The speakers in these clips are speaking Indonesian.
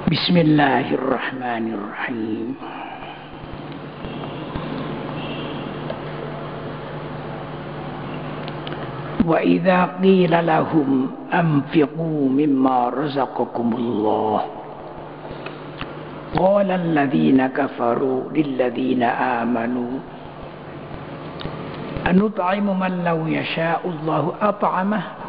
Bismillahirrahmanirrahim. Wa idza qila lahum anfiqu mimma razaqakumullah qala alladhina kafaru lilladhina amanu anut'imu man law yasha'u Allahu at'amah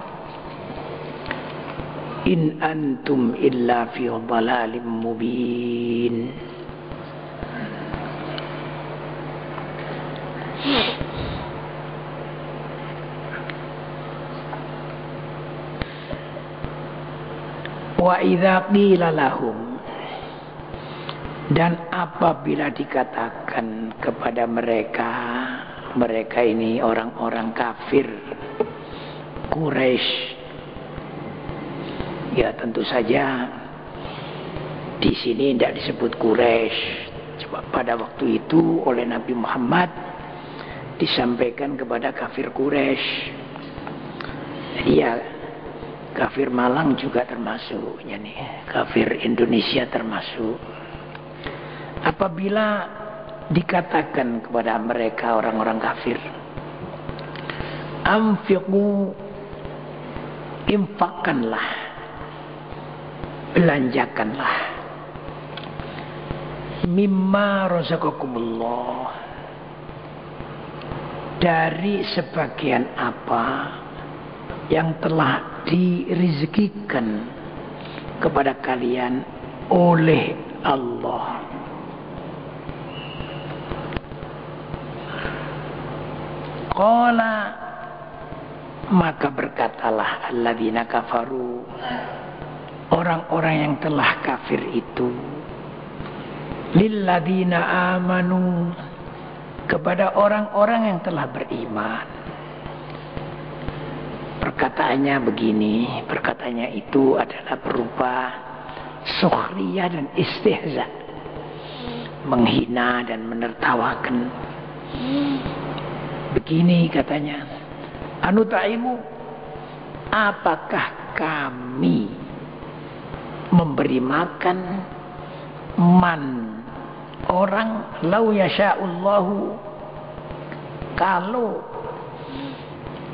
in antum illa fi dhalalim mubin. Wa idza qila lahum, dan apabila dikatakan kepada mereka, mereka ini orang-orang kafir Quraisy, ya tentu saja di sini tidak disebut Quraisy. Coba pada waktu itu oleh Nabi Muhammad disampaikan kepada kafir Quraisy. Jadi ya kafir Malang juga termasuk, ya nih, kafir Indonesia termasuk. Apabila dikatakan kepada mereka orang-orang kafir, anfiqu, infakkanlah, belanjakanlah, mimma razaqakumullah, dari sebagian apa yang telah dirizkikan kepada kalian oleh Allah. Qala, maka berkatalah alladzina kafaru, orang-orang yang telah kafir itu, lilladzina amanu, kepada orang-orang yang telah beriman. Perkataannya begini, perkataannya itu adalah berupa sukhriyah dan istihza, menghina dan menertawakan. Begini katanya, anut'imu, apakah kami memberi makan man, orang, lau yasha'ullahu, kalau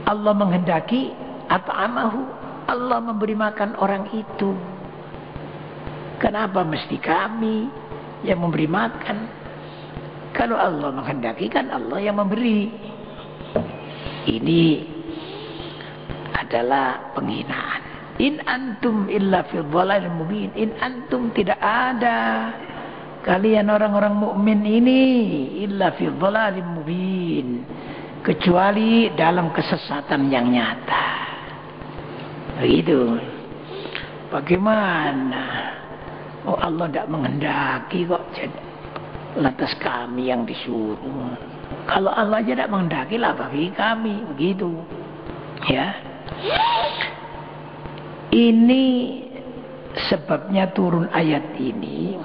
Allah menghendaki, at'amahu, Allah memberi makan orang itu. Kenapa mesti kami yang memberi makan? Kalau Allah menghendaki, kan Allah yang memberi. Ini adalah penghinaan. In antum illa fi dhalalim mubin. In antum, tidak ada kalian orang-orang mukmin ini illa fi dhalalim mubin, kecuali dalam kesesatan yang nyata. Begitu. Bagaimana? Oh, Allah tidak menghendaki kok, lantas kami yang disuruh. Kalau Allah aja tidak menghendaki, lah bagi kami. Begitu. Ya. Ini sebabnya turun ayat ini,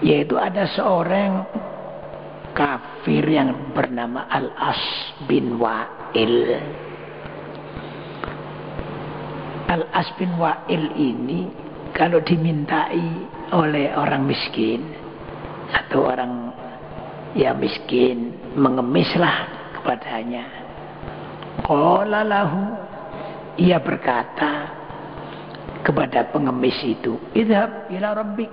yaitu ada seorang kafir yang bernama Al-As bin Wa'il. Al-As bin Wa'il ini kalau dimintai oleh orang miskin atau orang yang miskin, mengemislah kepadanya. Qala lahu, ia berkata kepada pengemis itu, idhab ila rabbik,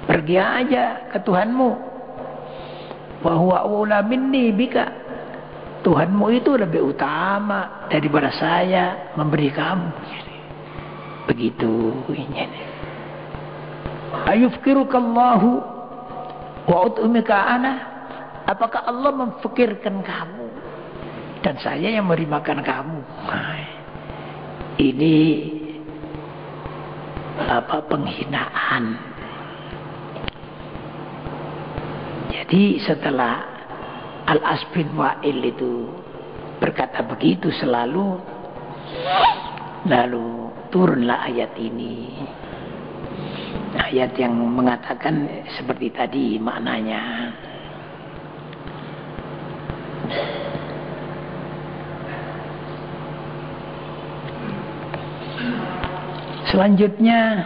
pergi aja ke Tuhanmu. Wa huwa ula minni bika, Tuhanmu itu lebih utama daripada saya memberi kamu. Begitu ini. Ayufkirukallahu wa ut'umika ana, apakah Allah memfikirkan kamu dan saya yang memberi makan kamu? Ini penghinaan. Jadi setelah Al-As bin Wa'il itu berkata begitu lalu turunlah ayat ini. Ayat yang mengatakan seperti tadi maknanya. Selanjutnya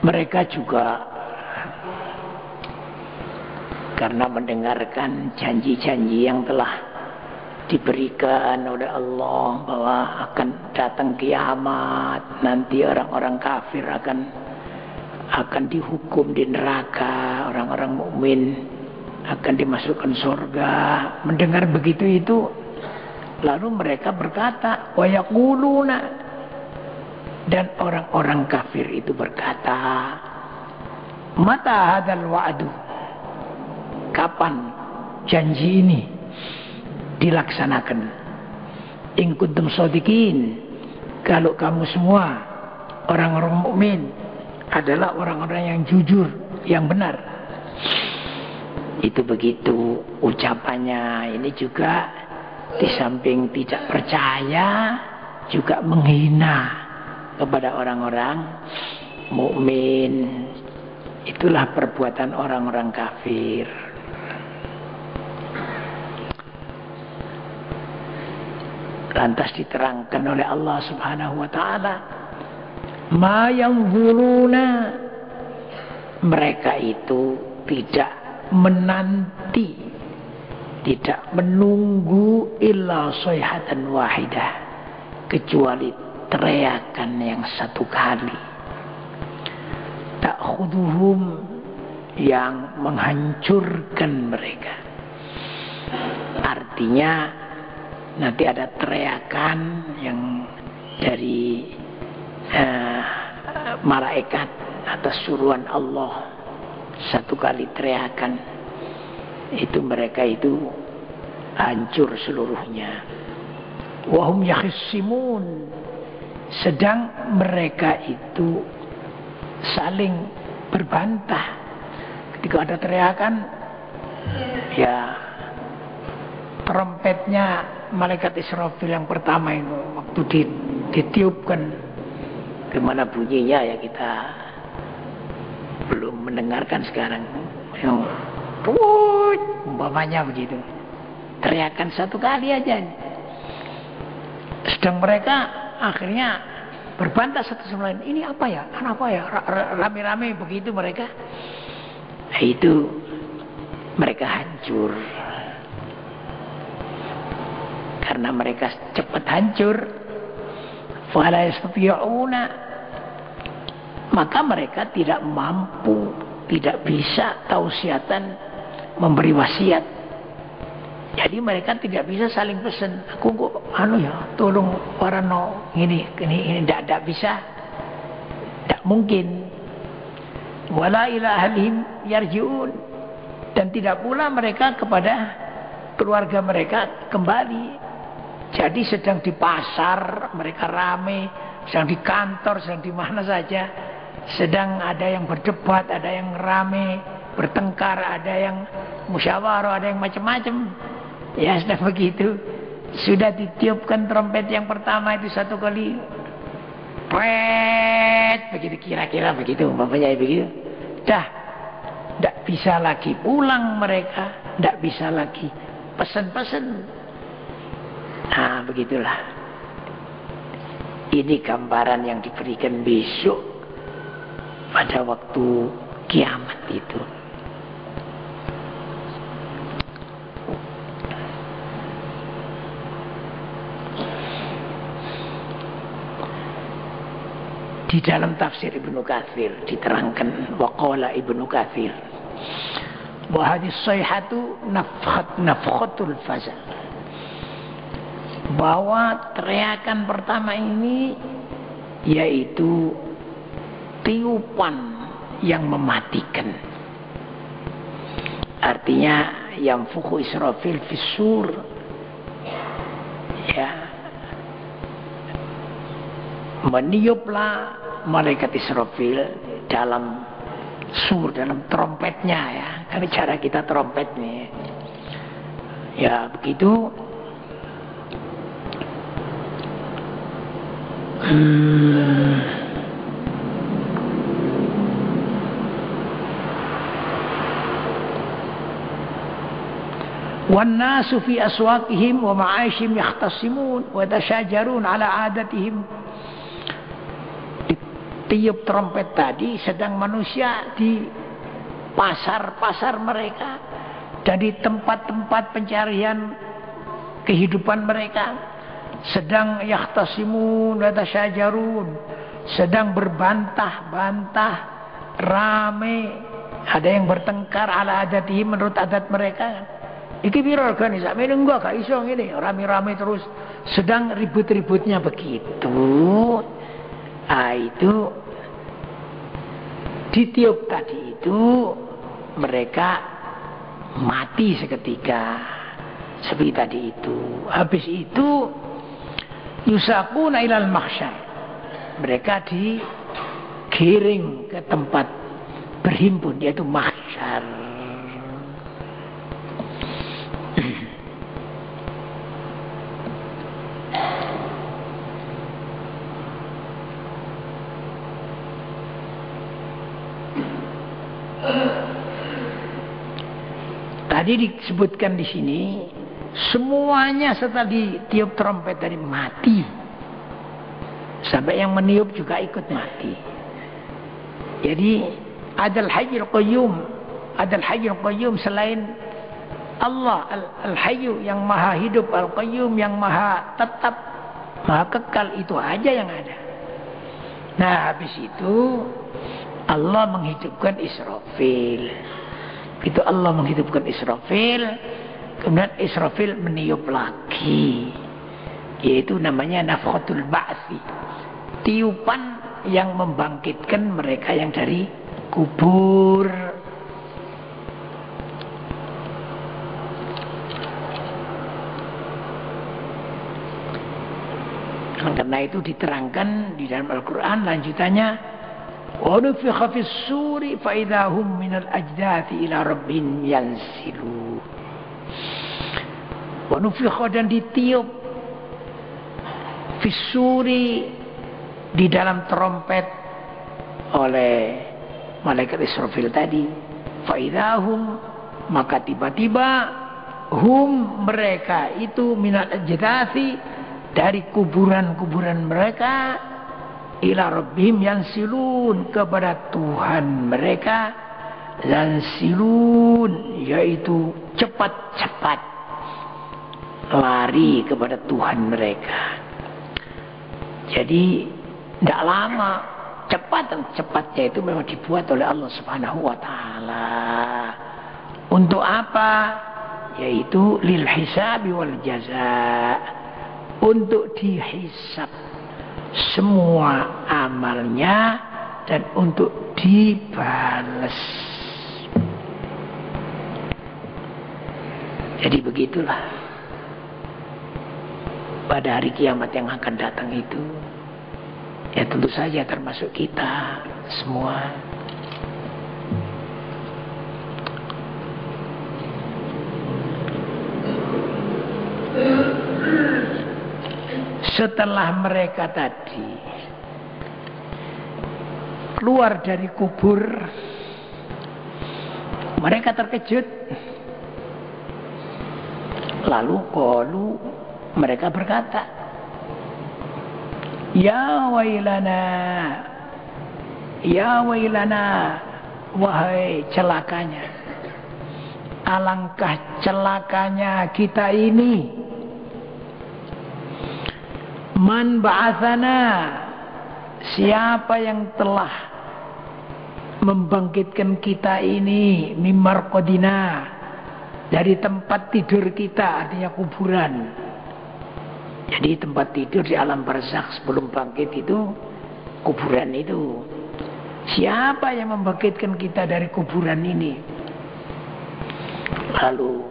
Mereka juga karena mendengarkan janji-janji yang telah diberikan oleh Allah bahwa akan datang kiamat, nanti orang-orang kafir akan dihukum di neraka, orang-orang mukmin akan dimasukkan surga. Mendengar begitu itu, lalu mereka berkata, wa yaquluna, dan orang-orang kafir itu berkata, mata hadzal wa'du, kapan janji ini dilaksanakan? In kuntum shadiqin, kalau kamu semua orang-orang mukmin adalah orang-orang yang jujur, yang benar. Itu begitu ucapannya. Ini juga di samping tidak percaya, juga menghina kepada orang-orang mukmin. Itulah perbuatan orang-orang kafir. Lantas diterangkan oleh Allah Subhanahu wa taala, ma yanzuruna, mereka itu tidak menanti, tidak menunggu illa sayhatan wahidah, kecuali teriakan yang satu kali, ta'khuduhum, yang menghancurkan mereka. Artinya nanti ada teriakan yang dari malaikat atas suruhan Allah, satu kali teriakan itu mereka itu hancur seluruhnya. Wahum yakhisimun, sedang mereka itu saling berbantah. Ketika ada teriakan, ya trompetnya malaikat Israfil yang pertama itu waktu ditiupkan, gimana bunyinya ya kita belum mendengarkan sekarang. Yang umpamanya begitu, teriakan satu kali aja. Sedang mereka akhirnya berbantah satu sama lain. Ini apa ya? Kenapa ya? Rame-rame begitu mereka. Itu mereka hancur. Karena mereka cepat hancur, fala yastati'una, maka mereka tidak mampu, tidak bisa tausiatan, memberi wasiat. Jadi mereka tidak bisa saling pesan, aku kok tolong warano ini tidak bisa, tidak mungkin. Wala ila ahlihim yarji'un, dan tidak pula mereka kepada keluarga mereka kembali. Jadi sedang di pasar mereka rame, sedang di kantor, sedang di mana saja, sedang ada yang berdebat, ada yang rame, bertengkar, ada yang musyawarah, ada yang macam-macam. Ya sudah begitu. Sudah ditiupkan trompet yang pertama itu satu kali, pret, begitu kira-kira begitu, bapaknya begitu. Dah, tidak bisa lagi pulang mereka, tidak bisa lagi pesan-pesan. Nah begitulah. Ini gambaran yang diberikan besok pada waktu kiamat itu. Di dalam tafsir Ibnu Katsir diterangkan, waqala Ibnu Katsir wa hadhihi sayhatu nafkhatul faza, bahwa teriakan pertama ini yaitu tiupan yang mematikan. Artinya yang fuku Israfil fisur, ya, meniuplah malaikat Israfil dalam sur, dalam trompetnya, ya. Karena cara kita trompet nih, ya begitu. والناس في أسواقهم ومعاشهم يختصمون ويتشاجرون على عادتهم. tiup trompet tadi sedang manusia di pasar-pasar mereka dan di tempat-tempat pencarian kehidupan mereka sedang yahtasimun wa tasyajarun, sedang berbantah-bantah, rame, ada yang bertengkar ala adatihim, menurut adat mereka. Iki piro regane sak mene enggak gak iso ngene, rame-rame terus sedang ribut-ributnya begitu. Itu ditiup tadi itu mereka mati seketika seperti tadi itu. Habis itu yusaquna ilal mahsyar, mereka digiring ke tempat berhimpun yaitu mahsyar. Tadi disebutkan di sini semuanya setelah ditiup trompet dari mati, sampai yang meniup juga ikut mati. Jadi adal hayyul qayyum, adal hayyul qayyum selain Allah al-hayyu yang maha hidup, al-qayyum yang maha tetap, maha kekal, itu aja yang ada. Nah habis itu Allah menghidupkan Israfil. Itu Allah menghidupkan Israfil, kemudian Israfil meniup lagi, yaitu namanya nafkhatul ba'si, tiupan yang membangkitkan mereka yang dari kubur. Karena itu diterangkan di dalam Al-Quran lanjutannya, wa nufikha fis suri fa idza hum minal ajdathi ila rabbihim yansilun. Wa nufikha, dan ditiup fis suri, di dalam trompet oleh malaikat Israfil tadi. Fa idza hum, maka tiba-tiba hum, mereka itu minal ajdathi, dari kuburan-kuburan mereka, ila rabbihim yansilun, kepada Tuhan mereka, yansilun, yaitu cepat-cepat lari kepada Tuhan mereka. Jadi tidak lama, cepat, dan cepatnya itu memang dibuat oleh Allah Subhanahu wa taala. Untuk apa? Yaitu lil hisabi wal jaza, untuk dihisab semua amalnya dan untuk dibalas. Jadi begitulah pada hari kiamat yang akan datang itu, ya tentu saja termasuk kita semua. Setelah mereka tadi keluar dari kubur, mereka terkejut. Lalu mereka berkata, ya wailana, ya wailana, wahai celakanya, alangkah celakanya kita ini. Man ba'athana, siapa yang telah membangkitkan kita ini, mimar qadina, dari tempat tidur kita, artinya kuburan. Jadi tempat tidur di alam barzakh sebelum bangkit itu kuburan itu. Siapa yang membangkitkan kita dari kuburan ini? Lalu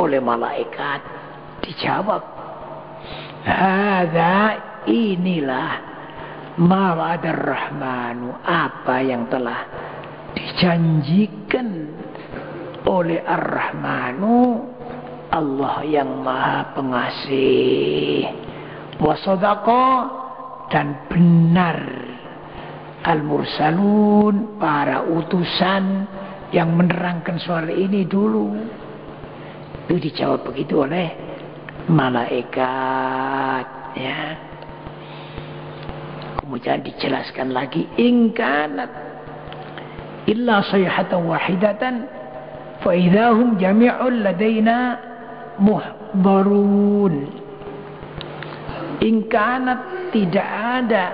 oleh malaikat dijawab, hadza, inilah ma wa'adar rahmanu, apa yang telah dijanjikan oleh ar-Rahmanu, Allah yang maha pengasih, wa shadaqa, dan benar al-mursalun, para utusan yang menerangkan soal ini dulu. Itu dijawab begitu oleh malaikat, ya. Kemudian dijelaskan lagi, in kanat illa sayhatan wahidatan fa idahum jami'un ladaina muhdharun. In kanat, tidak ada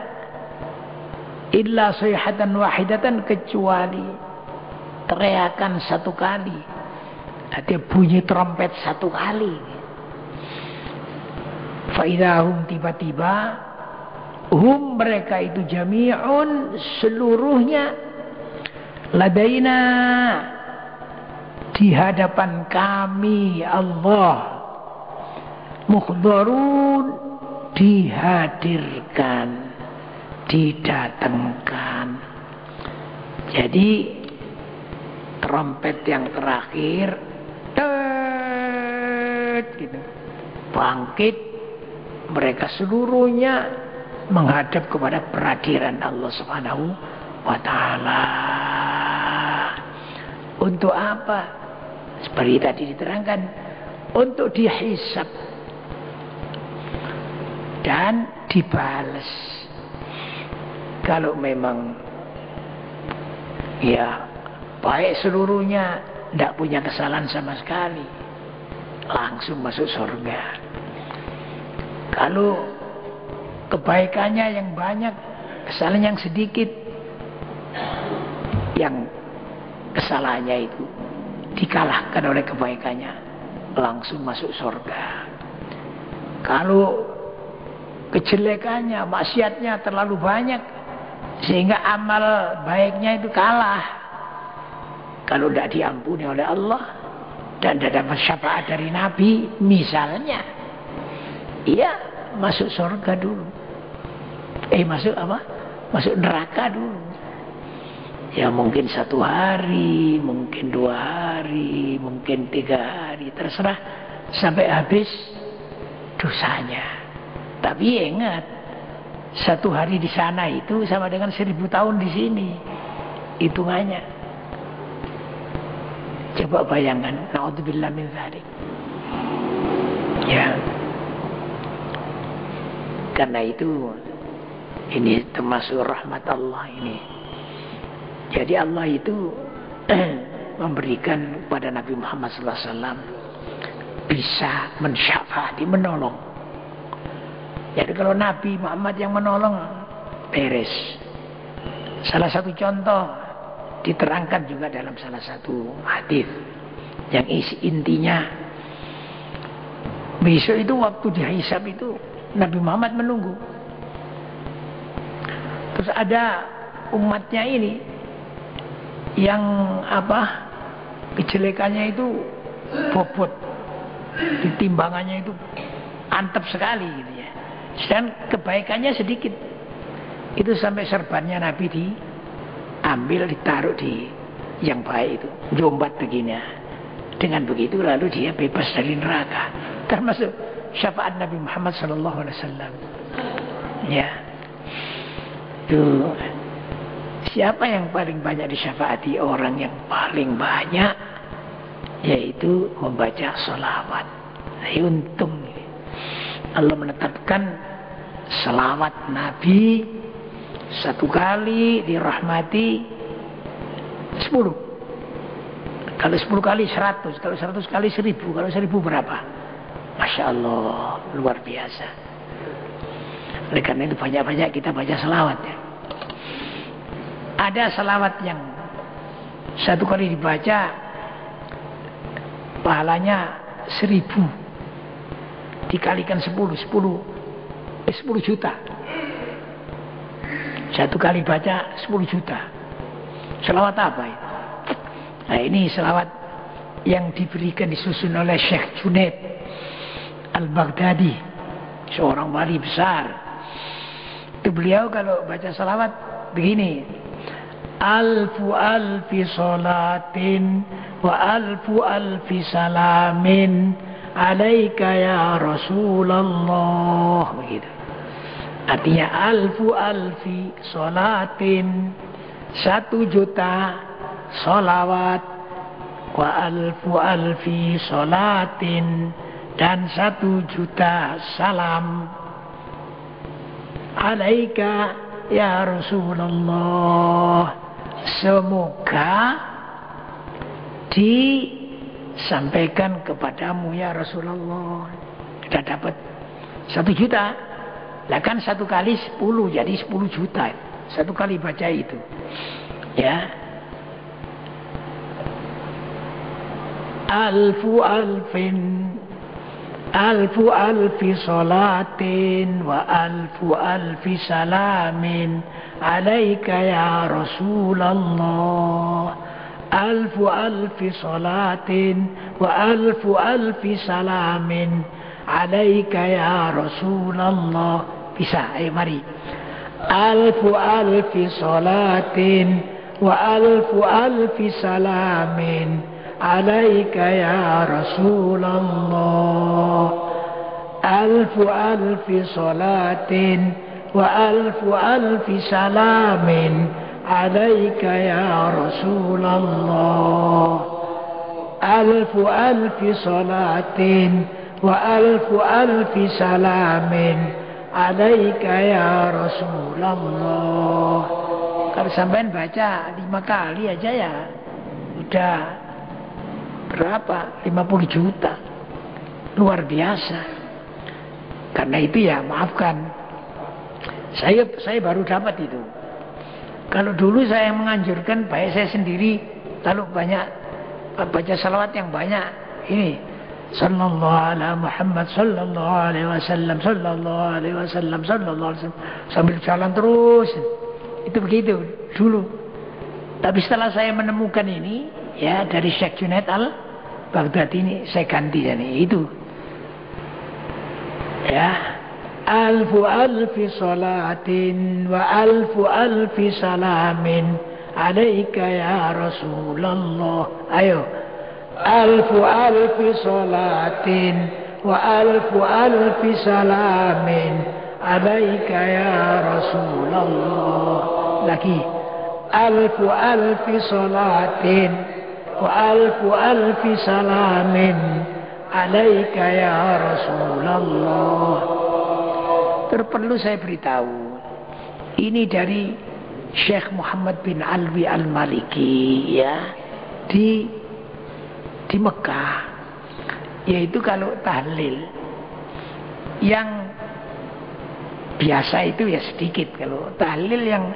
illa sayhatan wahidatan, kecuali teriakan satu kali, ada bunyi trompet satu kali. Faidahum, tiba-tiba, hum, mereka itu, jami'un, seluruhnya, ladaina, di hadapan kami Allah, muhdharun, dihadirkan, didatangkan. Jadi trompet yang terakhir gitu, bangkit, mereka seluruhnya menghadap kepada perhadiran Allah Subhanahu wa ta'ala. Untuk apa? Seperti tadi diterangkan, untuk dihisab dan dibalas. Kalau memang ya baik seluruhnya, tidak punya kesalahan sama sekali, langsung masuk surga. Kalau kebaikannya yang banyak, kesalahan yang sedikit, yang kesalahannya itu dikalahkan oleh kebaikannya, langsung masuk surga. Kalau kejelekannya, maksiatnya terlalu banyak, sehingga amal baiknya itu kalah, kalau tidak diampuni oleh Allah dan tidak dapat syafaat dari Nabi misalnya, iya masuk surga dulu, masuk apa? Masuk neraka dulu. Ya mungkin 1 hari, mungkin 2 hari, mungkin 3 hari, terserah, sampai habis dosanya. Tapi ingat, 1 hari di sana itu sama dengan 1000 tahun di sini hitungannya. Coba bayangkan, naudzubillah min dzalik. Ya. Karena itu ini termasuk rahmat Allah ini. Jadi Allah itu memberikan kepada Nabi Muhammad SAW bisa mensyafaati, menolong. Jadi kalau Nabi Muhammad yang menolong, beres. Salah satu contoh diterangkan juga dalam salah satu hadis yang isi intinya, besok itu waktu dihisab itu Nabi Muhammad menunggu. Terus ada umatnya ini yang apa, kejelekannya itu bobot, ditimbangannya itu antep sekali gitu ya. Dan kebaikannya sedikit. Itu sampai serbannya Nabi diambil, ditaruh di yang baik itu, jombat begini. Dengan begitu lalu dia bebas dari neraka. Termasuk syafaat Nabi Muhammad SAW. Ya. Tuh. Siapa yang paling banyak disyafaati? Orang yang paling banyak, yaitu membaca sholawat. Untung Allah menetapkan sholawat Nabi 1 kali dirahmati 10. Kalau 10 kali 100, kalau 100 kali 1000, kalau 1000 berapa? Masya Allah, luar biasa. Oleh karena itu banyak-banyak kita baca sholawat ya. Ada salawat yang 1 kali dibaca pahalanya 1000 dikalikan 10 juta. 1 kali baca 10 juta. Salawat apa itu? Nah ini salawat yang diberikan, disusun oleh Syekh Junaid Al-Baghdadi, seorang wali besar. Itu beliau kalau baca salawat begini: alfu alfi salatin wa alfu alfi salamin alaika ya Rasulullah, begitu. Artinya alfu alfi salatin, 1 juta salawat, wa alfu alfi salatin, dan 1 juta salam, alaika, ya Rasulullah. Semoga disampaikan kepadamu ya Rasulullah. Sudah dapat 1 juta. Lah kan 1 kali 10, jadi 10 juta. 1 kali baca itu. Ya. Alfu alfi salatin wa alfu alfi salamin alaika ya Rasulullah. Alfu alfi salatin wa alfu alfi salamin alaika ya Rasulullah. Bisa, ayo mari. Alfu alfi salatin wa alfu alfi salamin alaika ya Rasulullah. Alfu alfi salatin wa alfu alfi salamin alaika ya Rasulullah. Alfu alfi salatin wa alfu alfi salamin alaika ya Rasulullah. Kalau sampean baca 5 kali aja ya udah berapa? 50 juta. Luar biasa. Karena itu ya maafkan, saya baru dapat itu. Kalau dulu saya menganjurkan baik saya sendiri, kalau banyak baca salawat yang banyak ini, sallallahu ala Muhammad sallallahu alaihi wasallam sallallahu alaihi wasallam sallallahu alaihi wasallam, sambil jalan terus. Itu begitu dulu. Tapi setelah saya menemukan ini ya dari Syekh Junaid al-Baghdadi ini, saya ganti ini itu. Ya. Alfu alfi salatin wa alfu alfi salamin alaika ya Rasulullah. Ayo. Alfu alfi salatin wa alfu alfi salamin alaika ya Rasulullah. Lagi. Alfu alfi salatin wa alfu alfi salamin alaika ya Rasulullah. Perlu saya beritahu, ini dari Syekh Muhammad bin Alwi al-Maliki ya di Mekah, yaitu kalau tahlil yang biasa itu ya sedikit, kalau tahlil yang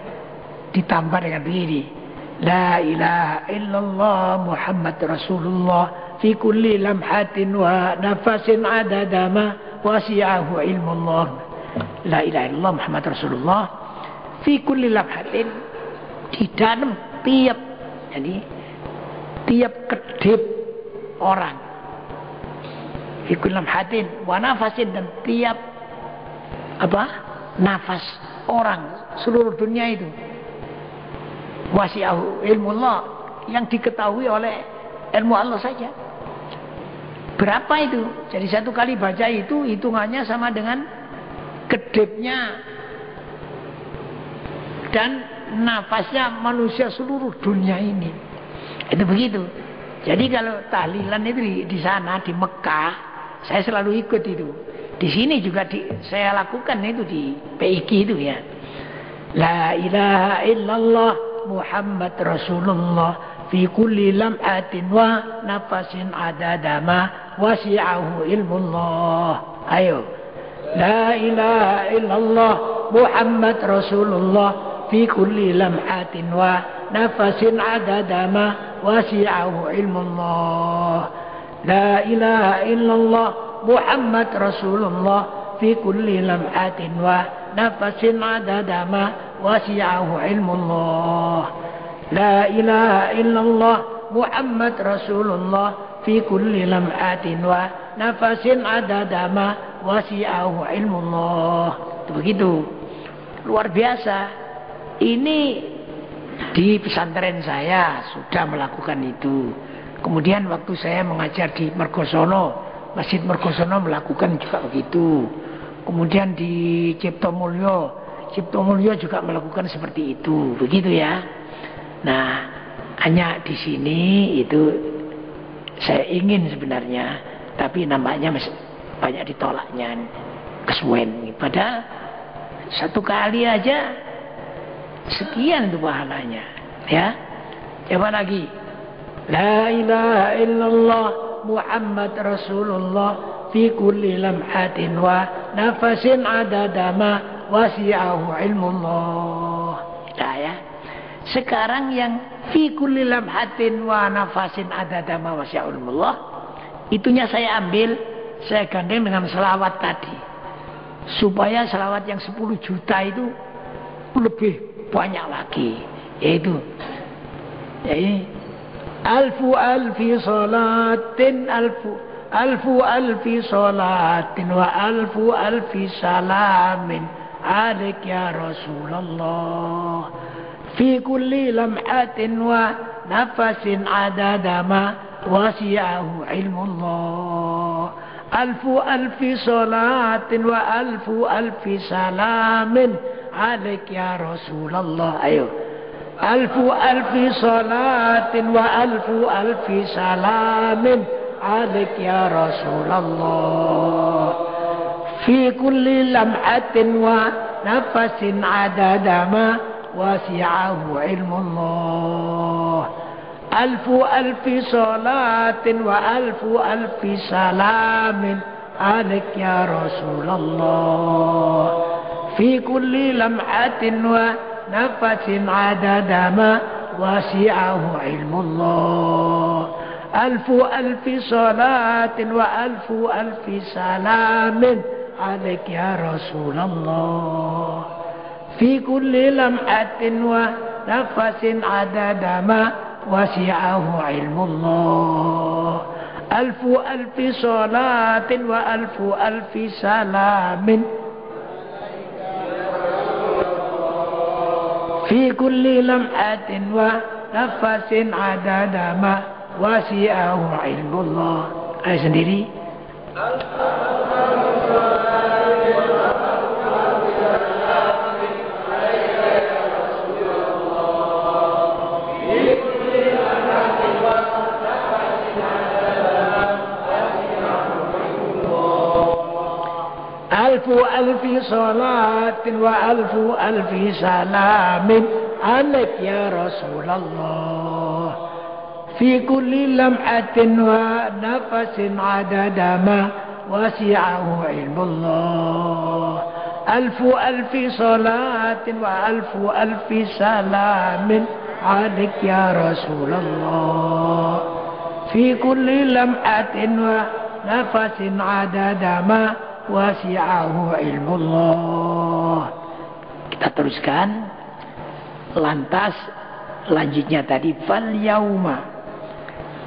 ditambah dengan begini, la ilaha illallah Muhammad Rasulullah fi kulli lamhatin wa nafasin adadama wasi'ahu ilmullah. La ilaha illallah Muhammad Rasulullah fi kulli lamhatin, di dalam tiap, jadi tiap kedip orang, fi kulli lamhatin wa nafasin, dan tiap apa nafas orang seluruh dunia itu, wasi'ahu ilmullah, yang diketahui oleh ilmu Allah saja. Berapa itu? Jadi 1 kali baca itu hitungannya sama dengan kedipnya dan nafasnya manusia seluruh dunia ini. Itu begitu. Jadi kalau tahlilan itu di sana di Mekah, saya selalu ikut itu. Di sini juga saya lakukan itu di PIK itu ya. La ilaha illallah Muhammad Rasulullah fi kulli lam'atin wa nafasin adadama wasi'ahu ilmullah. Ayo. La ilaha illallah Muhammad Rasulullah fi kulli lamhatin wa nafasin adadama wasi'ahu ilmullah. La ilaha illallah Muhammad Rasulullah fi kulli lamhatin wa nafasin adadama wasi'ahu ilmullah. La ilaha illallah Muhammad Rasulullah fi kulli lamhatin wa nafasin adadama wasi'ahu ilmullah. Itu begitu. Luar biasa. Ini di pesantren saya sudah melakukan itu. Kemudian waktu saya mengajar di Mergosono, Masjid Mergosono melakukan juga begitu. Kemudian di Cipto Mulyo juga melakukan seperti itu. Begitu ya. Nah, hanya di sini itu saya ingin sebenarnya, tapi nampaknya banyak ditolaknya, kesuwen. Padahal 1 kali aja Sekian itu pahalanya. Ya. Coba lagi. La ilaha illallah Muhammad Rasulullah fi kulli lamhatin wa nafasin adada ma wasi'ahu ilmullah. Nah, ya. Sekarang yang fi kulli lamhatin wa nafasin adada ma wasi'ahu ilmullah, itunya saya ambil, saya gandeng dengan selawat tadi. Supaya selawat yang 10 juta itu lebih banyak lagi. Yaitu alfu alfi salatin alfu alfi salatin wa alfu alfi salamin alaik ya Rasulullah fi kulli lamhatin wa nafasin adada ma wasi'ahu ilmullah alfu alfi salatin wa alfu alfi salamin alaik ya Rasulullah. Ayo, alfu alfi salatin wa alfu alfi salamin alaik ya Rasulullah fi kulli lamhatin wa nafasin adada ma wasi'ahu ilmullah alfu alfi salatin wa alfu alfi salamin alaik ya Rasulullah fi kulli lamhatin wa nafasin adada ma wasi'ahu ilmullah alfu alfi salatin wa alfu alfi salamin alaik ya Rasulullah fi kulli lamhatin wa nafasin adada ma wasi'ahu ilmullah alfu alfi salatin wa alfu alfi salamin fi kulli lamhatin wa nafasin adada ma wasi'ahu ilmullah. Ayo sendiri. Alfu alfi salatin wa alfu alfi salamin alaik ya Rasulullah fi kulli lamhatin wa nafasin adada ma wasi'ahu ilmullah alfu alfi salatin wa alfu alfi salamin alaik ya Rasulullah fi kulli lamhatin wa nafasin adada ma wasi'ahu ilmullah. Kita teruskan. Lantas lanjutnya tadi fal yauma,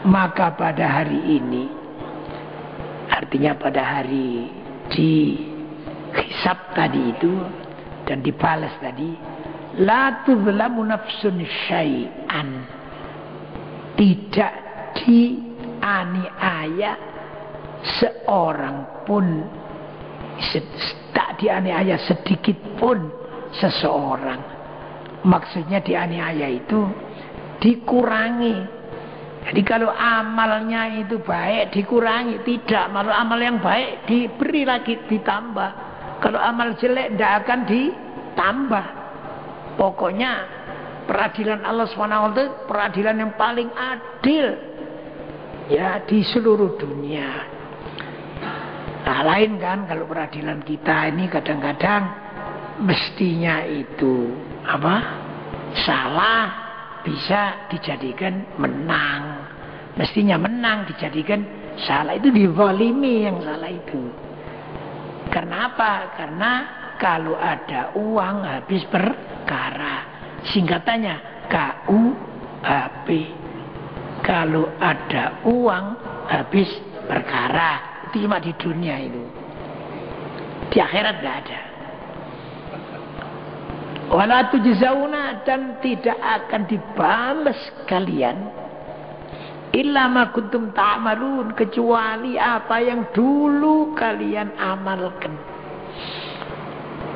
maka pada hari ini, artinya pada hari di hisab tadi itu dan dibalas tadi, la tuzlamu nafsun syai'an, tidak dianiaya seorang pun, tak dianiaya sedikit pun seseorang. Maksudnya dianiaya itu dikurangi. Jadi kalau amalnya itu baik dikurangi, tidak. Malah amal yang baik diberi lagi, ditambah. Kalau amal jelek tidak akan ditambah. Pokoknya peradilan Allah SWT itu peradilan yang paling adil ya di seluruh dunia. Nah, lain kan kalau peradilan kita ini kadang-kadang mestinya itu salah bisa dijadikan menang, mestinya menang dijadikan salah, itu dizalimi yang salah itu. Karena apa? Karena kalau ada uang habis perkara, singkatannya KUHP. Kalau ada uang habis perkara, itu cuma di dunia itu, di akhirat tidak ada. Wala tujzauna, dan tidak akan dibalas kalian illa ma kuntum ta'malun, kecuali apa yang dulu kalian amalkan.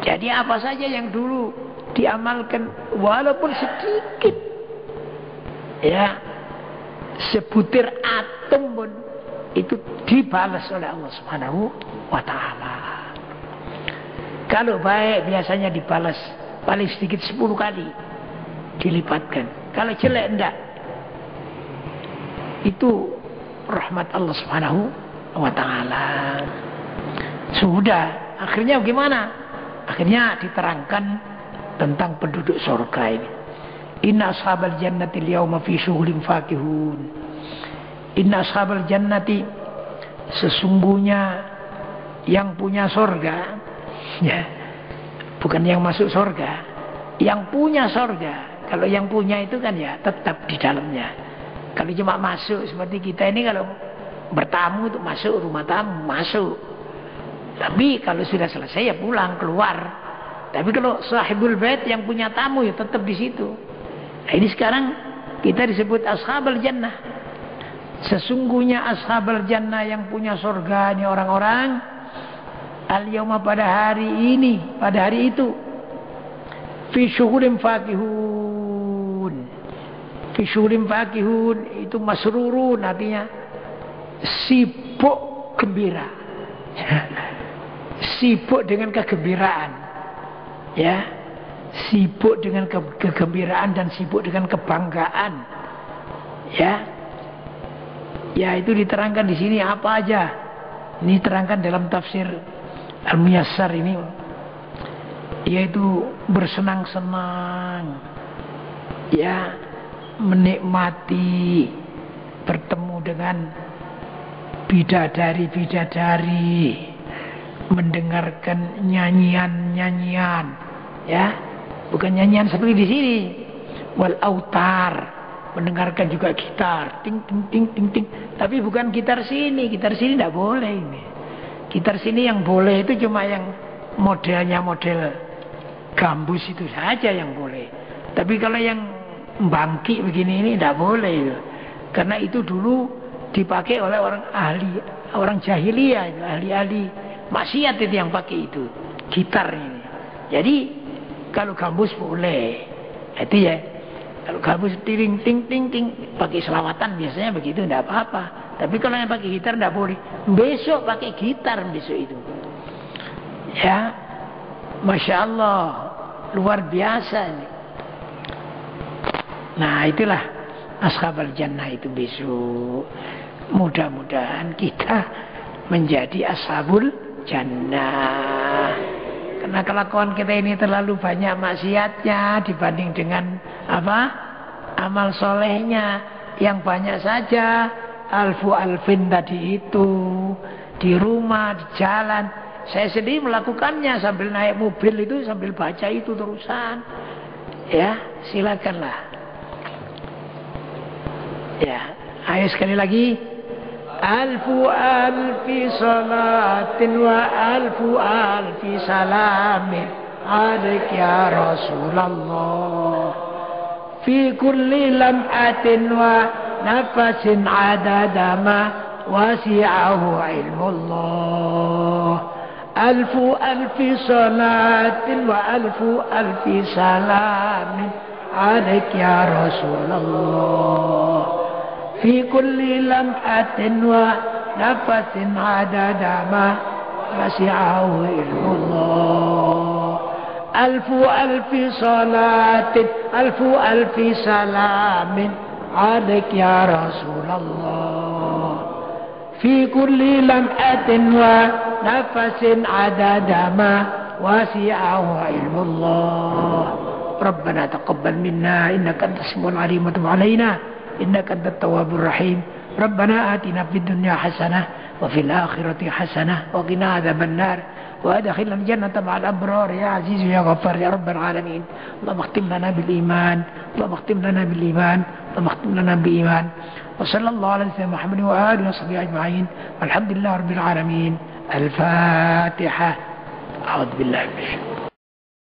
Jadi apa saja yang dulu diamalkan walaupun sedikit, ya sebutir atom pun, itu dibalas oleh Allah Subhanahu wa ta'ala. Kalau baik biasanya dibalas paling sedikit 10 kali. dilipatkan. Kalau jelek enggak. Itu rahmat Allah Subhanahu wa taala. Sudah, akhirnya gimana? Akhirnya diterangkan tentang penduduk surga ini. Inna ashabal jannati al-yawma fi syughulin fakihun. Inna ashabal jannati, sesungguhnya yang punya surga, ya, bukan yang masuk surga, yang punya surga. Kalau yang punya itu kan ya tetap di dalamnya. Kalau cuma masuk seperti kita ini, kalau bertamu untuk masuk rumah tamu, masuk. Tapi kalau sudah selesai ya pulang, keluar. Tapi kalau sahibul bait yang punya tamu ya tetap di situ. Nah, ini sekarang kita disebut ashabul jannah. Sesungguhnya ashabul jannah yang punya surga ini orang-orang al-yawma, pada hari ini, pada hari itu, fi syughulin fakihun. Fi syughulin fakihun itu masrurun, artinya sibuk gembira. Sibuk dengan kegembiraan, ya, sibuk dengan kegembiraan dan sibuk dengan kebanggaan, ya, ya, itu diterangkan di sini apa aja. Ini terangkan dalam tafsir Al-Muyassar ini, yaitu bersenang-senang, ya, menikmati bertemu dengan bidadari-bidadari, mendengarkan nyanyian-nyanyian, ya, bukan nyanyian seperti di sini, wal autar, mendengarkan juga gitar, ting ting ting ting ting, tapi bukan gitar sini tidak boleh ini. Gitar sini yang boleh itu cuma yang modelnya model gambus itu saja yang boleh. Tapi kalau yang bangki begini ini tidak boleh, karena itu dulu dipakai oleh orang ahli, orang jahiliyah, ahli-ahli maksiat itu yang pakai itu, gitar ini. Jadi kalau gambus boleh, itu ya. Kalau gambus ting ting ting ting, pakai selawatan biasanya begitu, tidak apa-apa. Tapi kalau yang pakai gitar tidak boleh. Besok pakai gitar besok itu. Ya, masya Allah, luar biasa ini. Nah, itulah ashabul jannah itu besok. Mudah-mudahan kita menjadi ashabul jannah. Karena kelakuan kita ini terlalu banyak maksiatnya dibanding dengan apa? Amal solehnya yang banyak saja. Alfu alfin tadi itu, di rumah, di jalan. Saya sendiri melakukannya sambil naik mobil itu, sambil baca itu terusan. Ya, silakanlah. Ya, ayo sekali lagi. Alfu alfi salatin wa alfu alfi salamin alaik ya Rasulullah, fi kulli lam'atin wa nafasin adada ma wasi'ahu ilmullah. Alfu alfi salatin wa alfu alfi salamin alaik ya Rasulullah, fi kulli lamhatin wa nafasin adada ma wasi'ahu ilmullah. Alfu alfi salatin, alfu alfi salamin alaik ya Rasulullah, fi kulli lamhatin wa nafasin adada ma wasi'ahu ilmullah. Rabbana taqabbal minna innaka antas samiul alim wa tub alaina إنك أنت التواب الرحيم. ربنا آتنا في الدنيا حسنة وفي الآخرة حسنة وقنا عذاب النار وأدخلنا الجنة مع الأبرار يا عزيز يا غفار يا رب العالمين. اللهم اختم لنا بالإيمان، اللهم اختم لنا بالإيمان، اللهم اختم لنا بالإيمان. وصلى الله على سيدنا محمد وآله وصحبه أجمعين والحمد لله رب العالمين. الفاتحة. أعوذ بالله من الشيطان